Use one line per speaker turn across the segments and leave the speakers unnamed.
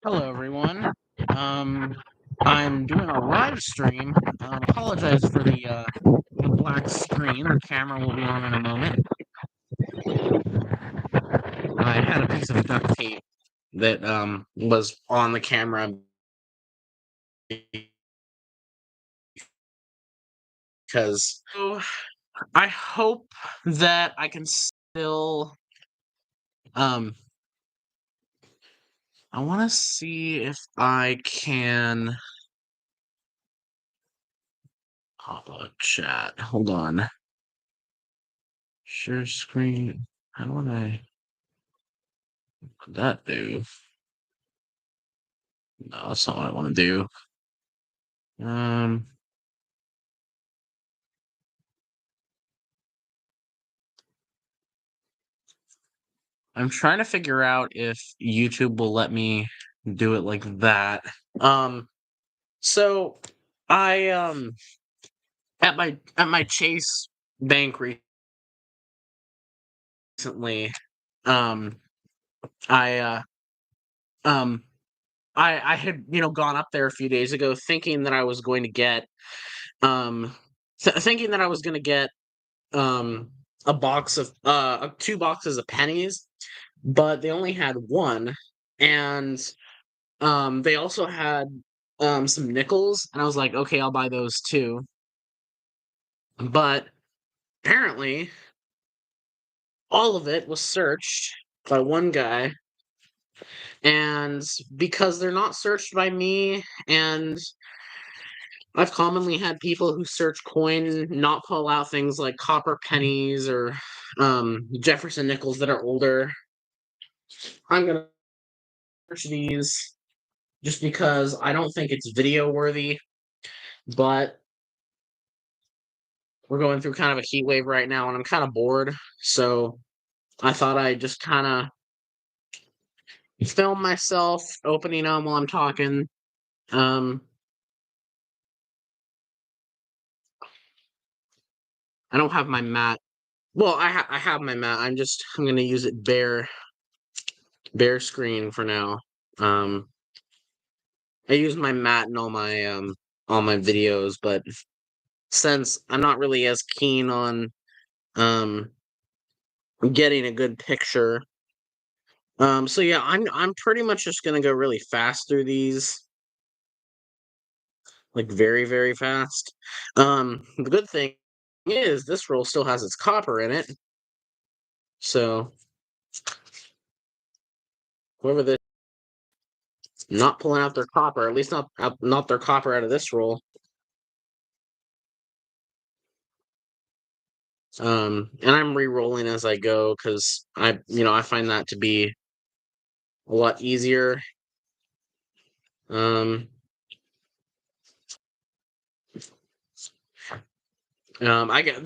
Hello, everyone. Um, I'm doing a live stream. Apologize for the black screen. The camera will be on in a moment. I had a piece of duct tape that was on the camera because I hope that I can still um I want to see if I can pop a chat. Hold on. Share screen. How do I what that do? No, that's not what I want to do. Um, I'm trying to figure out if YouTube will let me do it like that. Um, so I at my Chase bank recently, um, I um I had gone up there a few days ago thinking that I was going to get um thinking that I was going to get um a box of two boxes of pennies, but they only had one, and they also had some nickels, and I was like, okay, I'll buy those too. But apparently, all of it was searched by one guy, and because they're not searched by me, and I've commonly had people who search coin not pull out things like copper pennies or Jefferson nickels that are older. I'm gonna search these just because I don't think it's video worthy, but we're going through kind of a heat wave right now and I'm kind of bored. So I thought I'd just kind of film myself opening them while I'm talking. Um, I don't have my mat. Well, I have my mat. I'm gonna use it bare screen for now. Um, I use my mat in all my videos, but since I'm not really as keen on um getting a good picture. So yeah, I'm pretty much just gonna go really fast through these, like very, very fast. The good thing is this roll still has its copper in it, so whoever this not pulling out their copper, at least not their copper out of this roll. And I'm re-rolling as I go because I find that to be a lot easier. Um, I get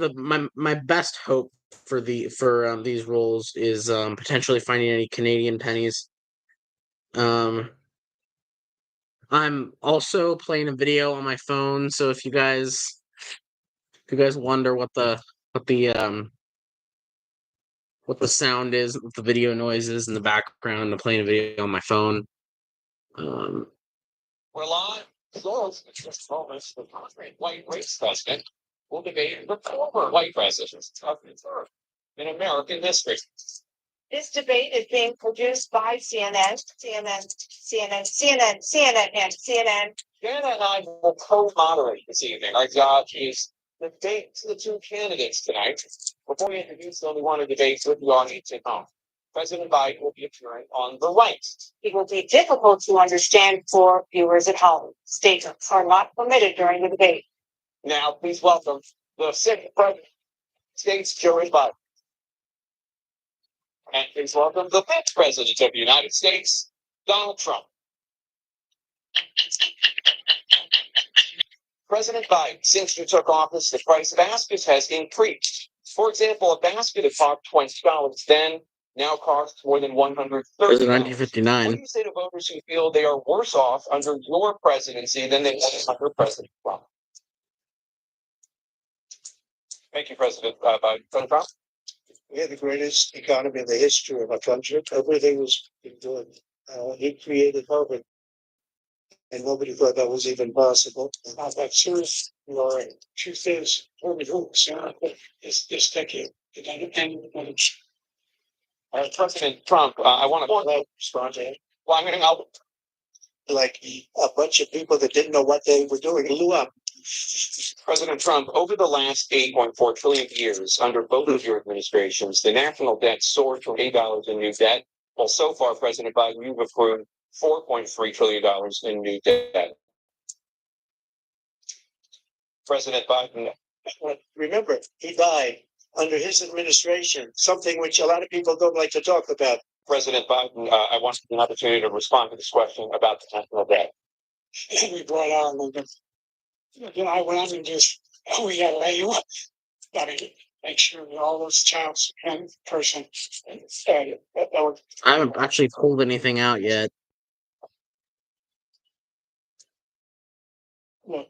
my best hope for these rolls is potentially finding any Canadian pennies. Um, I'm also playing a video on my phone, so if you guys wonder what the um what the sound is, what the video noise is in the background, I'm playing a video on my phone. Um,
We're live. Close. Just moments. The current white race president will debate the former white president in American history. This debate is being produced by CNN, and CNN. Jana and I will co-moderate this evening. Our job is the debate to the two candidates tonight. Before we introduce them, we want to debate with the audience at home. President Biden will be appearing on the right. It will be difficult to understand for viewers at home. Statements are not permitted during the debate. Now, please welcome the sixth president of the States, Joe Biden. And please welcome the fifth president of the United States, Donald Trump. President Biden, since you took office, the price of baskets has increased. For example, a basket of cost $20 then now costs more than $130. What
1959.
do you say to voters who feel they are worse off under your presidency than they were under President Trump? Thank you, President Biden. President Trump?
We had the greatest economy in the history of our country. Everything was good.
He created Harvard, and nobody thought that was even possible. Not that serious. Your truth is, Harvard hoops this decade. President Trump, I want to respond to him. Well, I mean, like a bunch of people that didn't know what they were doing blew up. President Trump, over the last 8.4 trillion years under both of your administrations, the national debt soared to $8 in new debt. Well, so far, President Biden, you've approved $4.3 trillion in new debt. President Biden, remember, he died under his administration, something which a lot of people don't like to talk about. President Biden, I want an opportunity to respond to this question about the national debt. We brought on, when I'm in this, we got to lay you up. Got to make sure that all those childs and person.
I haven't actually pulled anything out yet.
Look,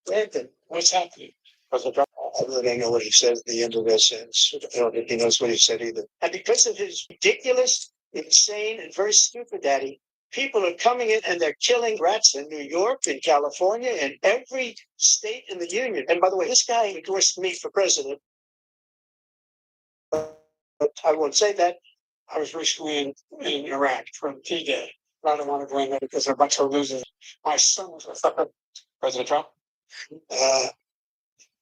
Brandon, what's happening? President Trump, I really don't know what he said at the end of that sentence. I don't think he knows what he said either. And because of his ridiculous, insane, and very stupid daddy, people are coming in and they're killing rats in New York, in California, in every state in the union. And by the way, this guy endorsed me for president. But I won't say that. I was recently in Iraq for D-Day. I don't want to go in there because they're a bunch of losers. My son was a President Trump.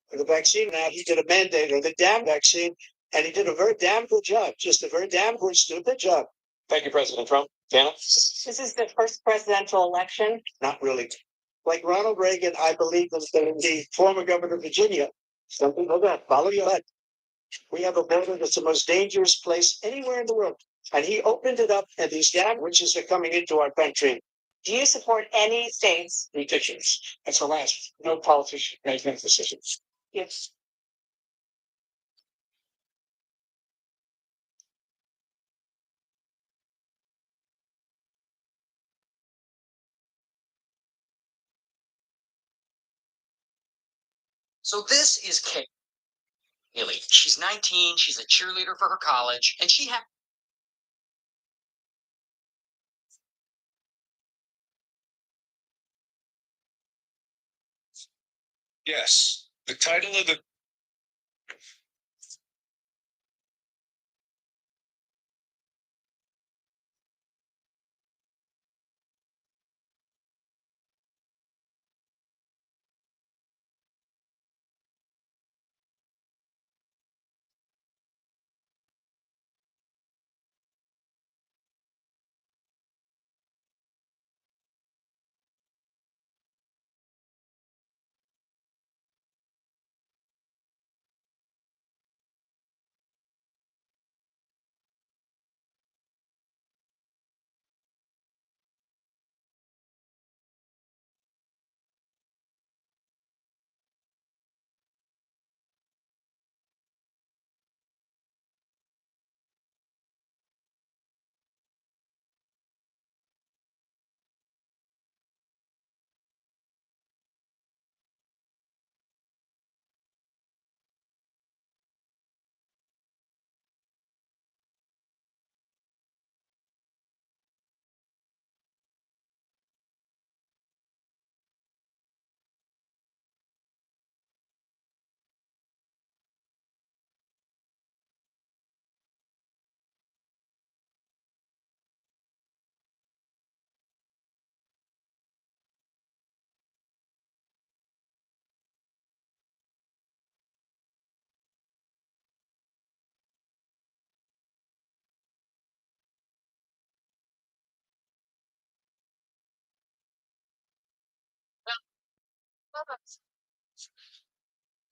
For the vaccine now, he did a mandate of the damn vaccine, and he did a very damn good job. Just a very damn good, stupid job. Thank you, President Trump. Janet? This is the first presidential election. Not really. Like Ronald Reagan, I believe in the former governor of Virginia. Something like that. Follow your head. We have a border that's the most dangerous place anywhere in the world. And he opened it up, and these damn witches are coming into our country. Do you support any states? Ridiculous. That's the last. No politician making decisions. Yes.
So this is Kaylee. She's 19. She's a cheerleader for her college, and she
Yes. The title of the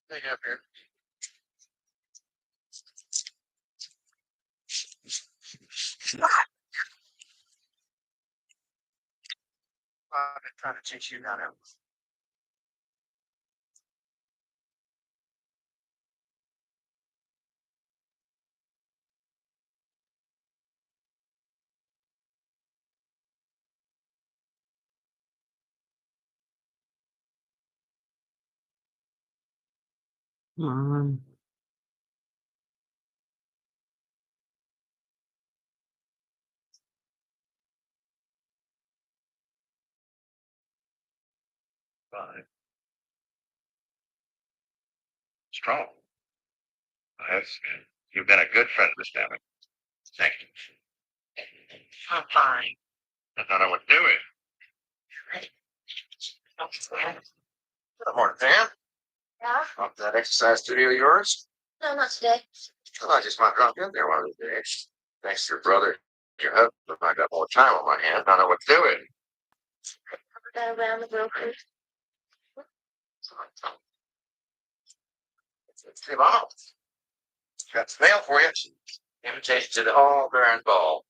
they have here. I've been trying to chase you down.
Come on.
Fine. Strong. Yes. You've been a good friend to this family. Thank you.
I'm fine.
I thought I would do it. Good morning, Pam.
Yeah?
Up to that exercise studio of yours?
No, not today.
Well, I just might drop in there one of these days. Thanks to your brother, your husband. I got more time on my hands. I know what to do with.
Go around the grocery.
Hey, Mom. Got some mail for you. Invitation to the All Baron Ball.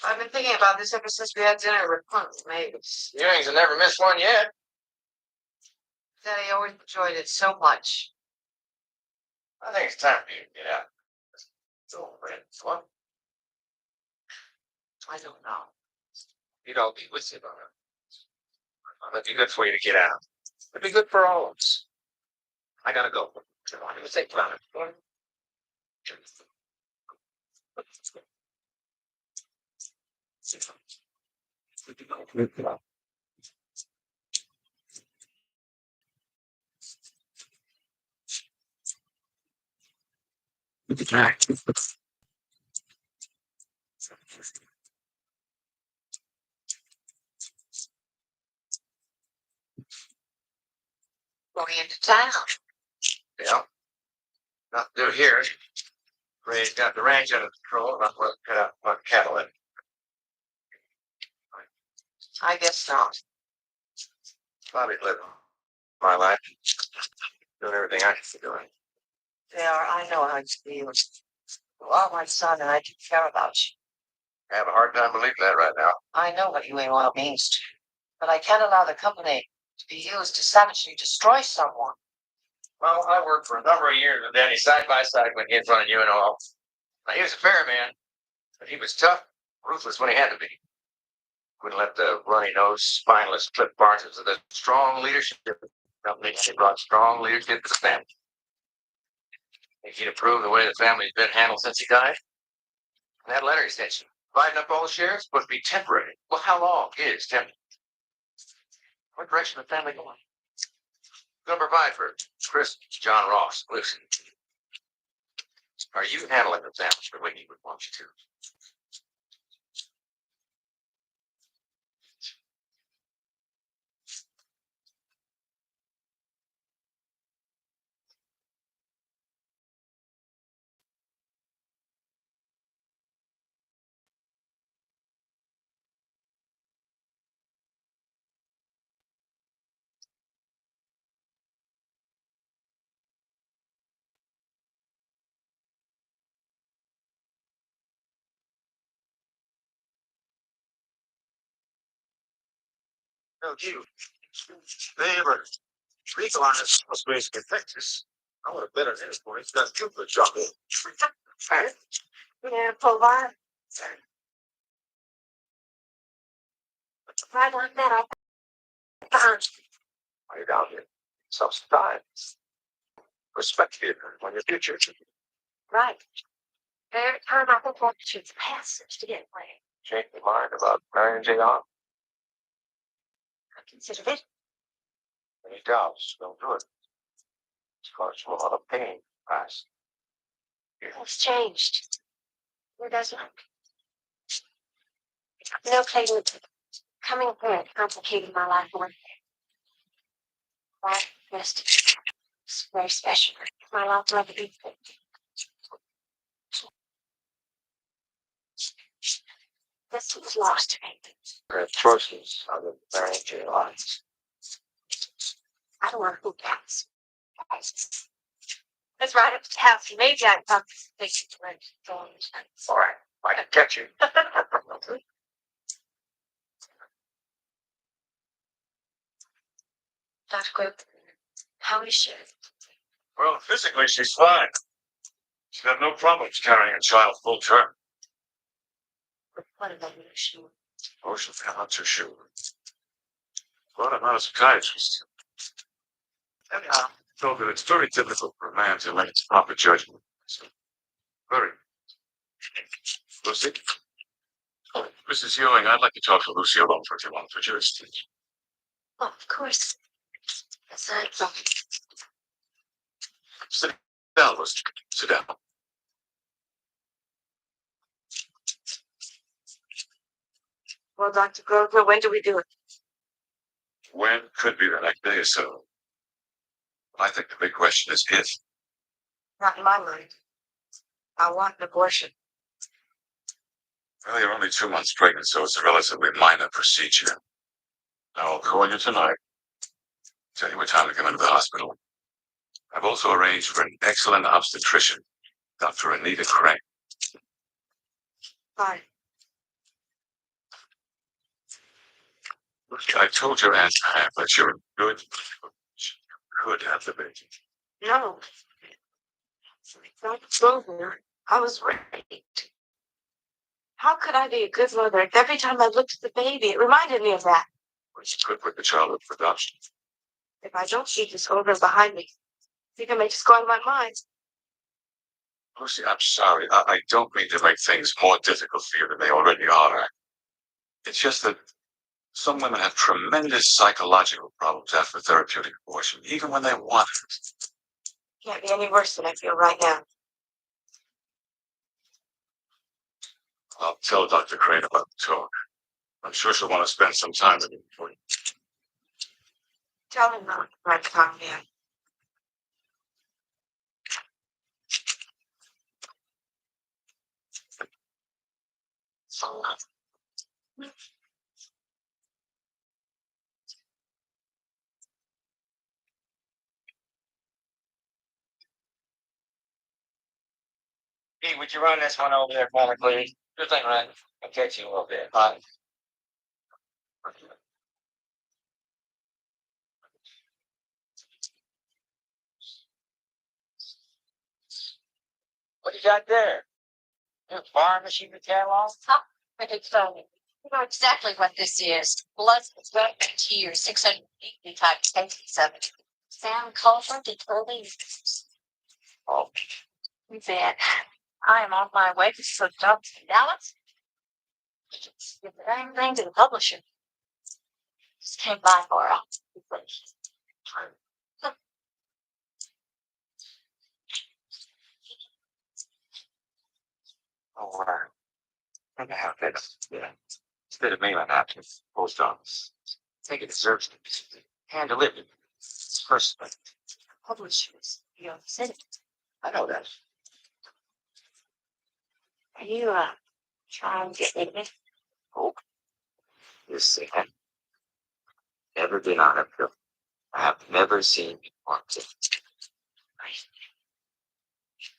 I've been thinking about this ever since we had dinner with Punk, maybe.
You ain't never missed one yet.
Daddy always enjoyed it so much.
I think it's time for you to get out. So, what?
I don't know.
You'd all be with you about it. It'd be good for you to get out. It'd be good for all of us. I gotta go. I need to think about it.
Going into town.
Yeah. Not to do here. Ray's got the ranch under control. Not what cut out my cattle in.
I guess not.
Probably living my life. Doing everything I should be doing.
There, I know how you feel. You are my son, and I do care about you.
I have a hard time believing that right now.
I know what UA means to you, but I can't allow the company to be used to savagely destroy someone.
Well, I worked for a number of years with Danny side by side when he was running UNO. Now, he was a fair man, but he was tough, ruthless when he had to be. Wouldn't let the runny-nosed, spineless Cliff Barnes of the strong leadership company. He brought strong leadership to the family. Think he'd approve the way the family's been handled since he died? And that letter he sent you, dividing up all the shares, supposed to be temporary. Well, how long is temporary? What direction the family going? Gonna provide for Chris, John Ross, Lucy. Are you handling the family the way he would want you to? No, you. They ever legal on this was basically Texas. I would have bet on his point. He's got two good job.
Yeah, provide. Right like that, I found.
Are you down here? Self-styled. Respect you on your future.
Right. Every time I think what shoots passage to get away.
Change your mind about marrying J.R.
I considered it.
Any doubts? Don't do it. It's caused you a lot of pain, past.
It's changed. Who doesn't? No, Clayton, coming here complicated my life more. Life rest is very special. My life will never be. This was lost to me.
Your choices are the marrying J.R.
I don't want who cares. Let's ride up to the house. Maybe I can talk to the patient when it's going.
All right, I can catch you.
Dr. Quick, how is she?
Well, physically, she's fine. She's got no problems carrying a child full term.
What about emotional?
Emotional, I'm not too sure. But I'm not a psychiatrist. Anyhow, told that it's very difficult for a man to make its proper judgment. So, very. Lucy? Mrs. Ewing, I'd like to talk to Lucy alone for a few moments. Would you excuse?
Oh, of course. Aside from
Sit down, Lister. Sit down.
well, Dr. Grover, when do we do it?
When could be the next day or so. I think the big question is if.
Not in my mind. I want an abortion.
Well, you're only 2 months pregnant, so it's a relatively minor procedure. I'll call you tonight. Tell you what time to come into the hospital. I've also arranged for an excellent obstetrician, Dr. Anita Crane.
Fine.
I told your Aunt Pam that you're a good. You could have the baby.
No. Dr. Grover, I was raped. How could I be a good mother if every time I looked at the baby, it reminded me of that?
But you could put the child up for adoption.
If I don't keep this over behind me, I think I may just go out of my mind.
Lucy, I'm sorry. I don't mean to make things more difficult for you than they already are. It's just that some women have tremendous psychological problems after therapeutic abortion, even when they want it.
Can't be any worse than I feel right now.
I'll tell Dr. Crane about the talk. I'm sure she'll want to spend some time with you before you.
Tell him not to try to talk me out.
Hey, would you run this one over there for me, please? Good thing, right? I'll catch you a little bit. Bye. What you got there? Your farm machine catalog?
Stop. I could tell you. You know exactly what this is. Blood bacteria, 680 type 87. Sam Culver, the police.
Oh,
That I am on my way to hooked up to Dallas. Give the dang thing to the publisher. Just came by for a
oh, I'm gonna have that. Yeah. Instead of mailing out to the post office. I think it deserves to be hand delivered. Personally.
publishers. You know, city.
I know that.
Are you trying to get me?
Oh, you see, I've never been on a pill. I have never seen one.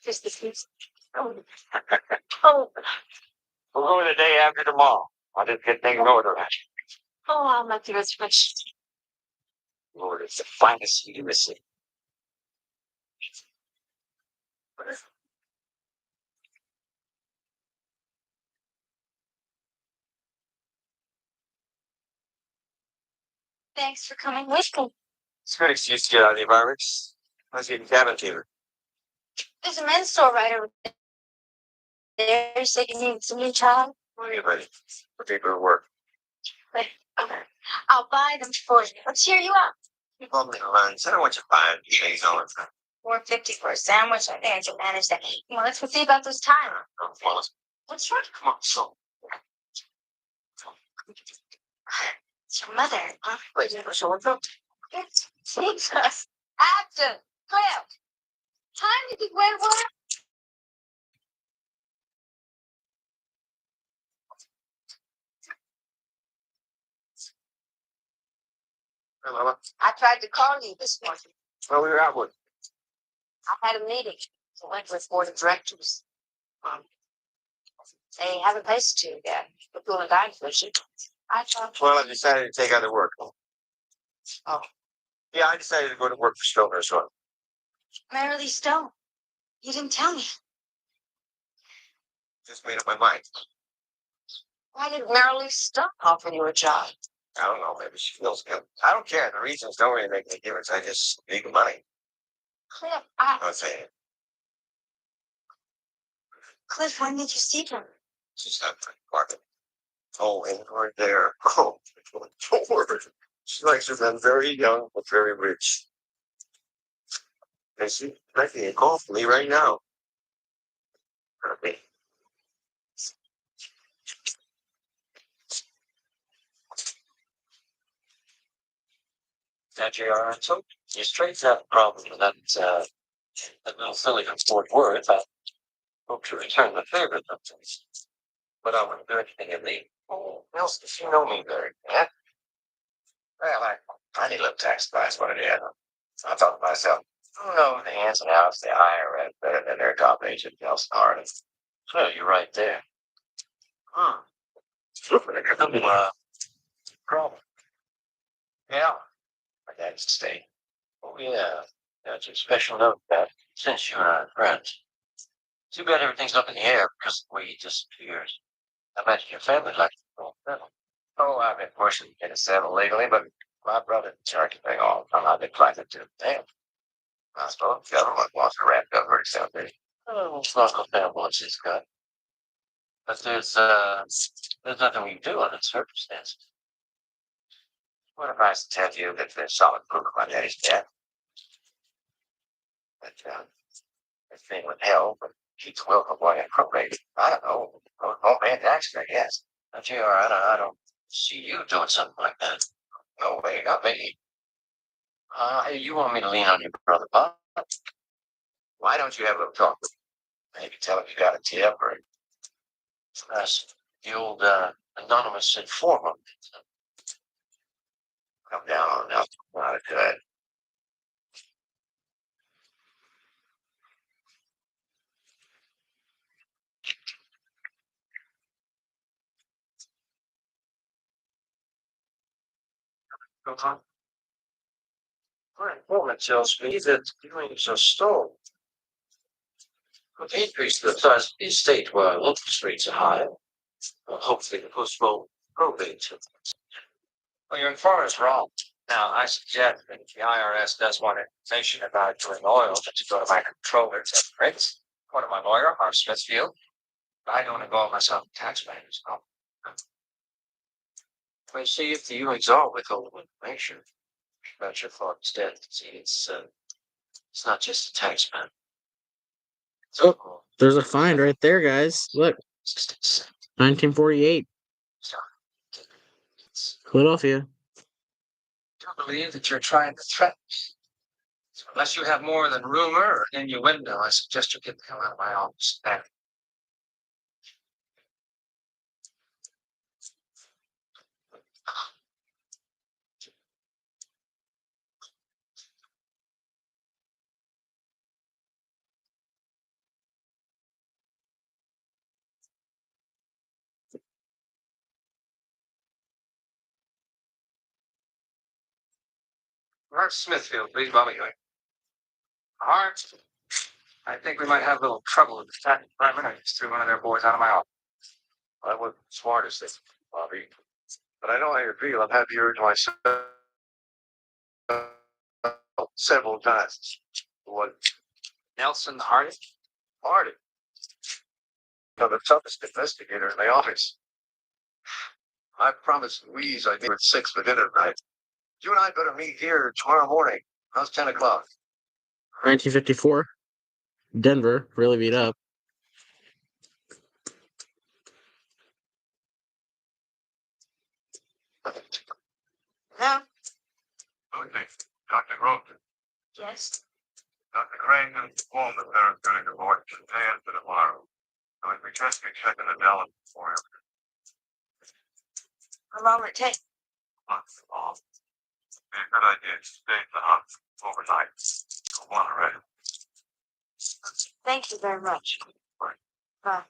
Just the piece. Oh, oh,
We'll go the day after tomorrow. I'll just get things ordered.
oh, I'll make the reservation.
Lord, it's the finest seat in the city.
Thanks for coming with me.
It's a good excuse to get out of the environment. Let's get in cabin fever.
There's a men's store right over there. So you need some new child.
When are you ready? For paper at work.
Okay. I'll buy them for you. Let's cheer you up.
You called me lunch. I don't want you buying things all the time.
$4.50 for a sandwich. I think I can manage that. Come on, let's go see about those tires.
Well,
What's wrong?
come on, so.
It's your mother. Huh? Wait, so what's up? Jesus. Acton. Cliff. Time to get where we're
Hey, Mama.
I tried to call you this morning.
Well, we were out with.
I had a meeting. I went with board of directors. They haven't placed you yet. We're doing a guide fishing. I thought.
Well, I decided to take other work. Oh. Yeah, I decided to go to work for Stoner, so.
Marilee Stone. You didn't tell me.
Just made up my mind.
Why did Marilee Stone offer you a job?
I don't know, maybe she feels good. I don't care. The reasons don't really make any difference. I just need the money.
Cliff,
I'm saying it.
Cliff, when did you see her?
She's not my apartment. Oh, and right there. Oh, Lord. She likes to them very young but very rich. And she making a call for me right now. Okay. Now, JR, I told you straight to have a problem with that little filly from Fort Worth. I hope to return the favor sometimes. But I wouldn't do anything illegal. Oh, Nelson, you know me very well. Well, I need a little tax advice, what it is. I thought to myself, who knows the ins and outs of the IRS better than their top agent, Nelson Harding? So you're right there. Hmm. Problem. Yeah, my dad's estate. Oh, yeah. That's a special note that since you and I are friends. Too bad everything's up in the air because of the way he disappears. I imagine your family'd like to go settle. Oh, I've been pushing to get it settled legally, but my brother charged me all the time. I've been planning to. Damn. I suppose the government wants to wrap it up very soon. Oh, it's not going to once it's got. But there's nothing we can do under the circumstances. What if I was to tell you that there's solid proof of my daddy's death? That this thing with hell, but keeps the will from going appropriated. I don't know. Oh, man, accident, I guess. Now, JR, I don't see you doing something like that. No way, not me. You want me to lean on your brother Bob? Why don't you have a little talk with him? Maybe tell him you got a tip or ask the old anonymous informant. Come down on enough. Not a good. Go on. My informant tells me that viewings are stalled. With the increase in the size of the estate while interest rates are high, hopefully the postpone probate. Well, your informant's wrong. Now, I suggest that if the IRS does want information about doing oil, that you go to my controllers at Prince, go to my lawyer, Harv Smithfield. I don't involve myself in tax matters. No. Well, see if the viewings are withholding information about your father's death. See, it's not just a tax matter.
Oh, there's a find right there, guys. Look, 1948, Philadelphia.
I believe that you're trying to threaten me. So unless you have more than rumor or innuendo, I suggest you get the hell out of my office. Now, Mark Smithfield, please bother you. Hart, I think we might have a little trouble with the tax department. I just threw one of their boys out of my office. I wasn't the smartest thing, Bobby. But I know how you feel. I've had the urge myself several times. What? Nelson Harding? Harding? You're the toughest investigator in the office. I promised Louise I'd be at 6 for dinner tonight. You and I better meet here tomorrow morning. How's 10 o'clock?
1954, Denver, really beat up.
No?
Okay. Dr. Groton.
Yes.
Dr. Crane informed the therapeutic abortion planned for tomorrow. I would suggest we check in the Dallas for him.
How long will it take?
Months long. Be a good idea to stay at the hut overnight. Go on already.
Thank you very much. Bye.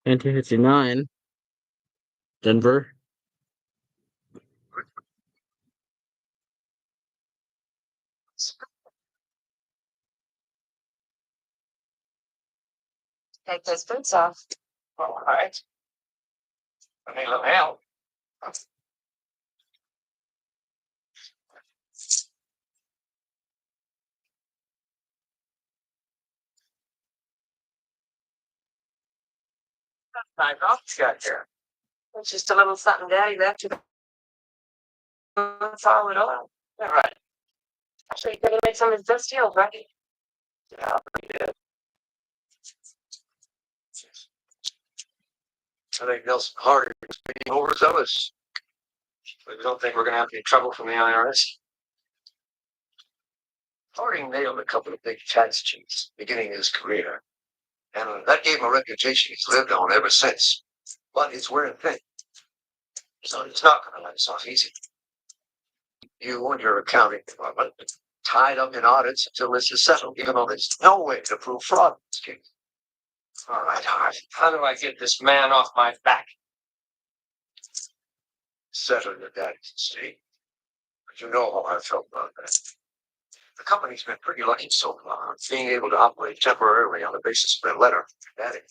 1959, Denver.
Take those boots off.
All right. I need a little help. I got you got here.
It's just a little something Daddy left you. Solid oil.
All right.
So you gotta make some of his best deals, right?
Yeah, pretty good. I think Nelson Hardy is being overzealous. But we don't think we're going to have any trouble from the IRS. Harding nailed a couple of big tax cheats beginning his career, and that gave him a reputation he's lived on ever since. But it's wearing thin, so he's not going to let us off easy. You and your accounting department tied up in audits until this is settled, even though there's no way to prove fraud in this case. All right, how do I get this man off my back? Settle your daddy's estate. But you know how I felt about that. The company's been pretty lucky so far, being able to operate temporarily on the basis of a letter from Daddy.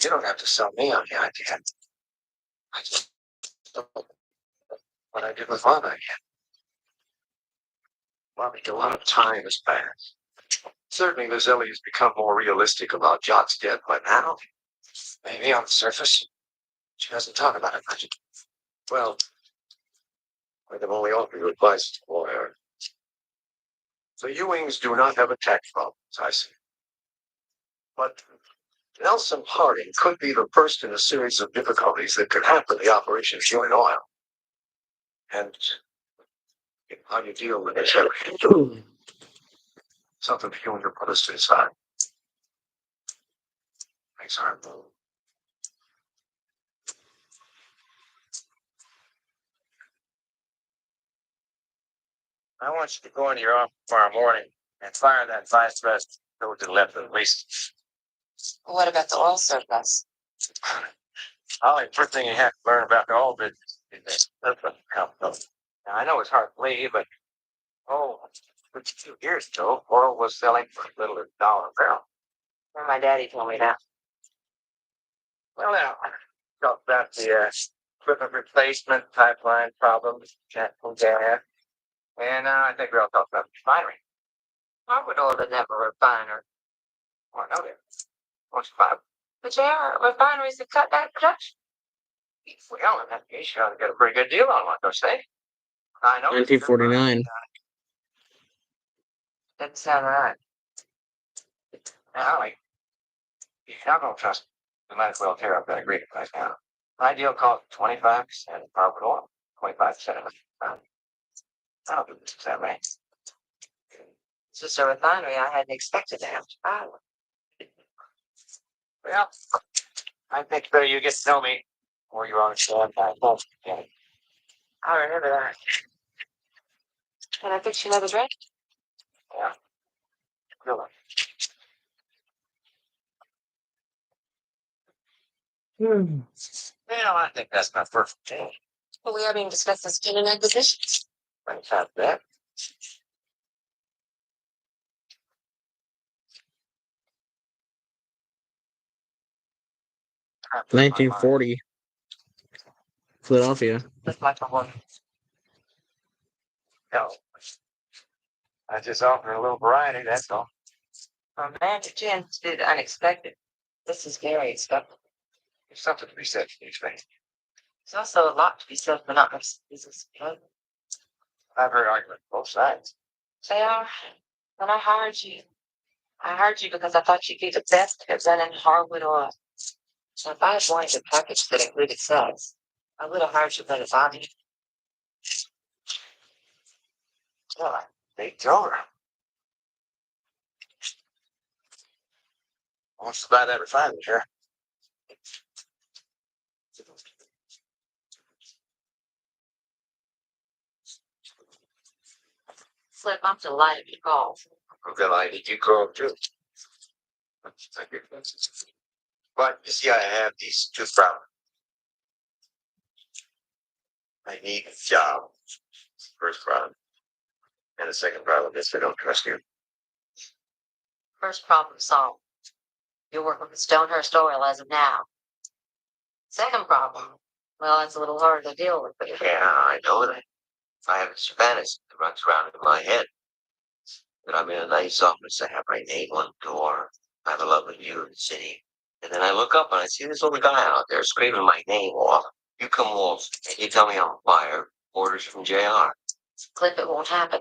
You don't have to sell me on the idea. I just don't know what I did with Mom again. Well, a lot of time has passed. Certainly, Lizelle has become more realistic about Jock's death by now. Maybe on the surface, she doesn't talk about it much. Well, I can only offer you advice as a lawyer. The Ewings do not have a tax problem, as I see. But Nelson Harding could be the first in a series of difficulties that could hamper the operation of Ewing Oil. And how you deal with this, something for you and your brothers to decide. Thanks, Harp. I want you to go into your office tomorrow morning and fire that vice president over to the left of the least.
What about the oil surplus?
Holly, first thing you have to learn about the oil business is that surplus account. Now, I know it's hard to believe, but 52 years ago, oil was selling for as little as $1 a barrel.
Well, my daddy told me that.
Well, now, talk about the equipment replacement, pipeline problems, natural gas, and I think we all talked about the refinery.
I would order them a refiner.
Oh, I know that. What's the five?
But there are refineries that cut back production.
Well, in that case, you ought to get a pretty good deal on one, don't you think? I know.
1949.
Doesn't sound right.
Now, like, if you're not going to trust me, we might as well tear up that agreement right now. My deal calls 25% of profit oil, 25% of it. I'll do this, is that right?
It's just a refinery I hadn't expected to have to buy.
Well, I think better you get to know me, or you understand that. Okay.
I remember that. Can I fix you another drink?
Yeah. Really. Well, I think that's my first thing.
Well, we haven't even discussed the student acquisitions.
Let's have that.
1940, Philadelphia.
That's my one.
No. I just offer a little variety, that's all.
Romantic gin to the unexpected. This is very expected.
There's something to be said for these things.
There's also a lot to be said for not much business.
I've heard arguments both sides.
They are. When I hired you because I thought you'd be the best at running hardwood oil. So if I had wanted a package that included subs, I would have hired you better body.
Well, they told her. Wants to buy that refinery, sure.
Flip, I'm delighted you called.
I'm delighted you called too. Thank you. But you see, I have these two problems. I need a job. First problem. And the second problem is I don't trust you.
First problem solved. You're working with Stonehurst Oil as of now. Second problem, well, it's a little harder to deal with, but
Yeah, I know that. I have a Spanish that runs around in my head. But I'm in a nice office. I have my name on the door. I have a lovely view of the city. And then I look up and I see this little guy out there screaming my name off. You come wolf, and you tell me I'm fire. Orders from JR.
Clip, it won't happen.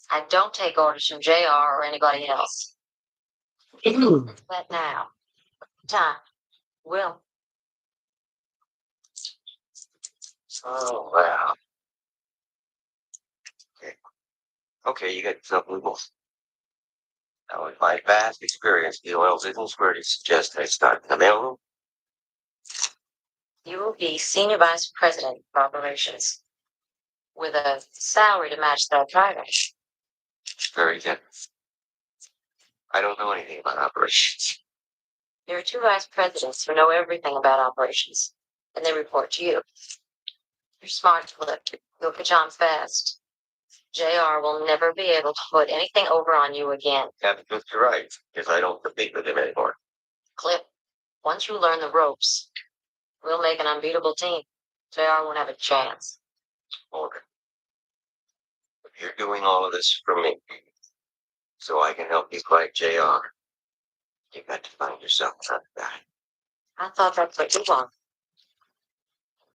I don't take orders from JR or anybody else. But now, time. Will.
Oh, wow. Okay. Okay, you got yourself loopholes. Now, with my vast experience, the oil business, where do you suggest I start in the mailroom?
You will be Senior Vice President of Operations with a salary to match that title.
Very good. I don't know anything about operations.
There are two vice presidents who know everything about operations, and they report to you. You're smart, Clip. You'll catch on fast. JR will never be able to put anything over on you again.
Captain Cook, you're right, because I don't compete with him anymore.
Clip, once you learn the ropes, we'll make an unbeatable team. JR won't have a chance.
Order. If you're doing all of this for me, so I can help you fight JR, you got to find yourself another guy.
I thought that's what you want.